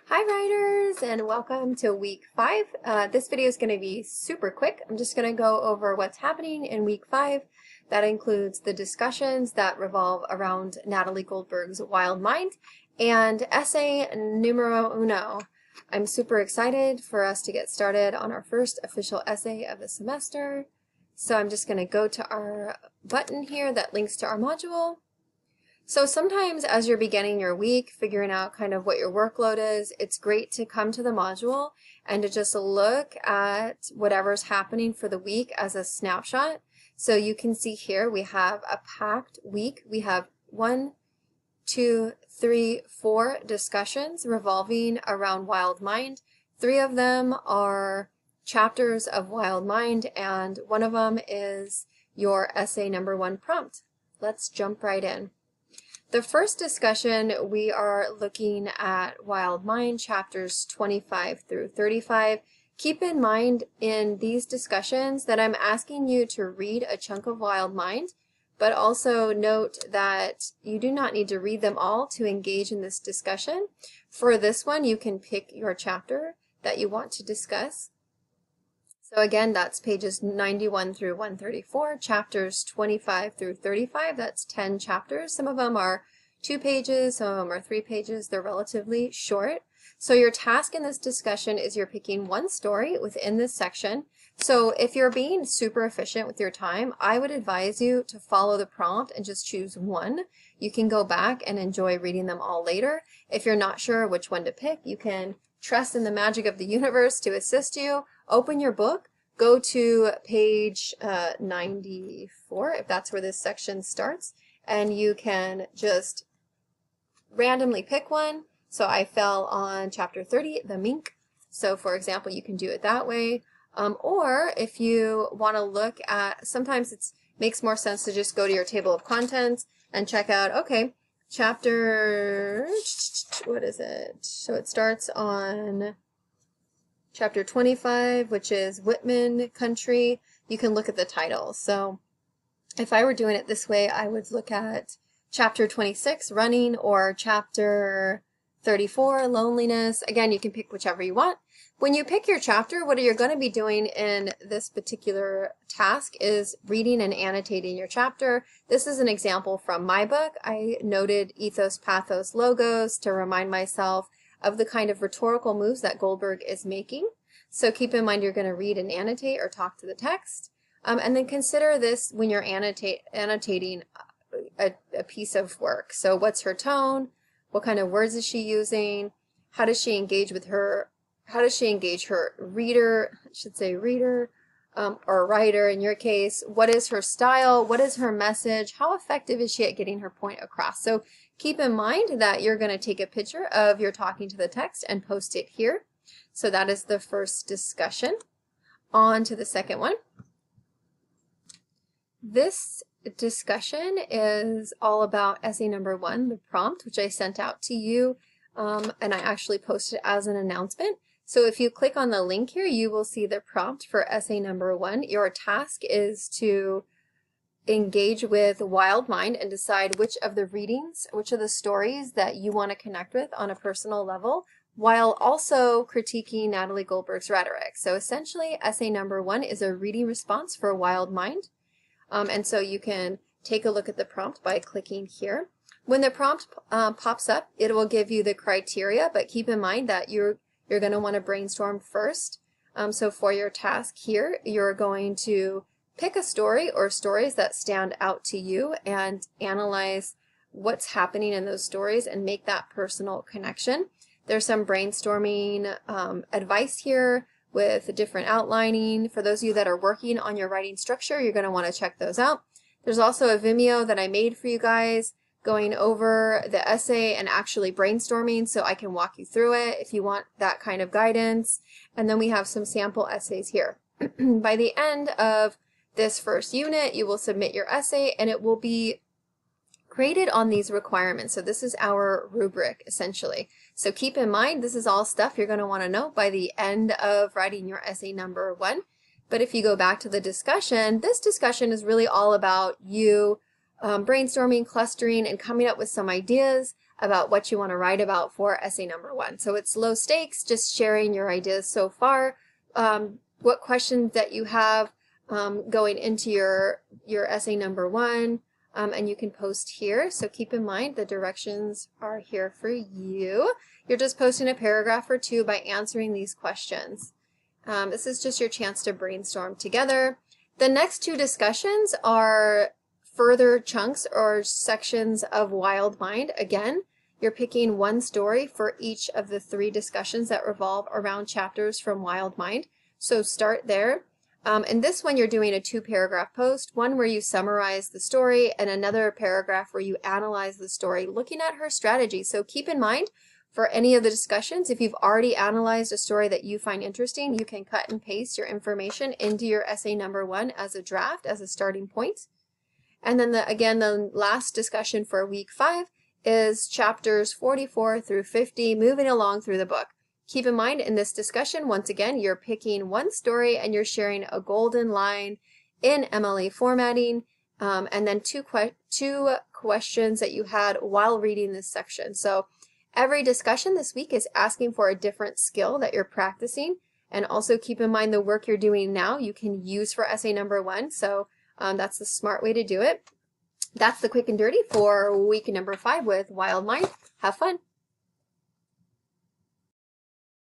Hi writers, and welcome to week 5. This video is going to be super quick. I'm just going to go over what's happening in week 5. That includes the discussions that revolve around Natalie Goldberg's Wild Mind and essay numero uno. I'm super excited for us to get started on our first official essay of the semester. So I'm just going to go to our button here that links to our module. So sometimes as you're beginning your week, figuring out kind of what your workload is, it's great to come to the module and to just look at whatever's happening for the week as a snapshot. So you can see here we have a packed week. We have 1, 2, 3, 4 discussions revolving around Wild Mind. 3 of them are chapters of Wild Mind, and one of them is your essay number 1 prompt. Let's jump right in. The first discussion, we are looking at Wild Mind, chapters 25 through 35. Keep in mind in these discussions that I'm asking you to read a chunk of Wild Mind, but also note that you do not need to read them all to engage in this discussion. For this one, you can pick your chapter that you want to discuss. So again, that's pages 91 through 134, chapters 25 through 35. That's 10 chapters. Some of them are 2 pages, some of them are 3 pages. They're relatively short. So your task in this discussion is you're picking one story within this section. So if you're being super efficient with your time, I would advise you to follow the prompt and just choose one. You can go back and enjoy reading them all later. If you're not sure which one to pick, you can trust in the magic of the universe to assist you. Open your book, go to page 94, if that's where this section starts, and you can just randomly pick one. So I fell on chapter 30, the mink. So for example, you can do it that way. Or if you want to look at, sometimes it makes more sense to just go to your table of contents and check out, okay, chapter, what is it? So it starts on chapter 25, which is Whitman Country. You can look at the title. So if I were doing it this way, I would look at chapter 26, Running, or chapter 34, Loneliness. Again, you can pick whichever you want. When you pick your chapter, what you're going to be doing in this particular task is reading and annotating your chapter. This is an example from my book. I noted ethos, pathos, logos to remind myself of the kind of rhetorical moves that Goldberg is making. So keep in mind you're going to read and annotate or talk to the text. And then consider this when you're annotating a piece of work. So what's her tone? What kind of words is she using? How does she engage with her? How does she engage her reader? I should say reader or writer in your case. What is her style? What is her message? How effective is she at getting her point across? So keep in mind that you're going to take a picture of your talking to the text and post it here. So that is the first discussion. On to the second one. This discussion is all about essay number 1, the prompt, which I sent out to you, and I actually posted as an announcement. So if you click on the link here, you will see the prompt for essay number 1. Your task is to engage with Wild Mind and decide which of the readings, which of the stories that you want to connect with on a personal level, while also critiquing Natalie Goldberg's rhetoric. So essentially, essay number 1 is a reading response for Wild Mind. And so you can take a look at the prompt by clicking here. When the prompt pops up, it will give you the criteria, but keep in mind that you're going to want to brainstorm first. So for your task here, you're going to pick a story or stories that stand out to you and analyze what's happening in those stories and make that personal connection. There's some brainstorming advice here with different outlining. For those of you that are working on your writing structure, you're going to want to check those out. There's also a Vimeo that I made for you guys going over the essay and actually brainstorming, so I can walk you through it if you want that kind of guidance. And then we have some sample essays here. By the end of this first unit, you will submit your essay and it will be graded on these requirements. So this is our rubric essentially. So keep in mind, this is all stuff you're going to want to know by the end of writing your essay number 1. But if you go back to the discussion, this discussion is really all about you brainstorming, clustering, and coming up with some ideas about what you want to write about for essay number 1. So it's low stakes, just sharing your ideas so far, what questions that you have going into your essay number 1, and you can post here. So keep in mind the directions are here for you. You're just posting a paragraph or 2 by answering these questions. This is just your chance to brainstorm together. The next 2 discussions are further chunks or sections of Wild Mind. Again, you're picking one story for each of the 3 discussions that revolve around chapters from Wild Mind. So start there. And this one you're doing a 2-paragraph post, one where you summarize the story and another paragraph where you analyze the story looking at her strategy. So keep in mind for any of the discussions, if you've already analyzed a story that you find interesting, you can cut and paste your information into your essay number 1 as a draft, as a starting point. And then again, the last discussion for week 5 is chapters 44 through 50, moving along through the book. Keep in mind in this discussion, once again, you're picking one story and you're sharing a golden line in MLA formatting, and then two questions that you had while reading this section. So every discussion this week is asking for a different skill that you're practicing. And also keep in mind the work you're doing now you can use for essay number 1. So that's the smart way to do it. That's the quick and dirty for week number 5 with Wild Mind. Have fun.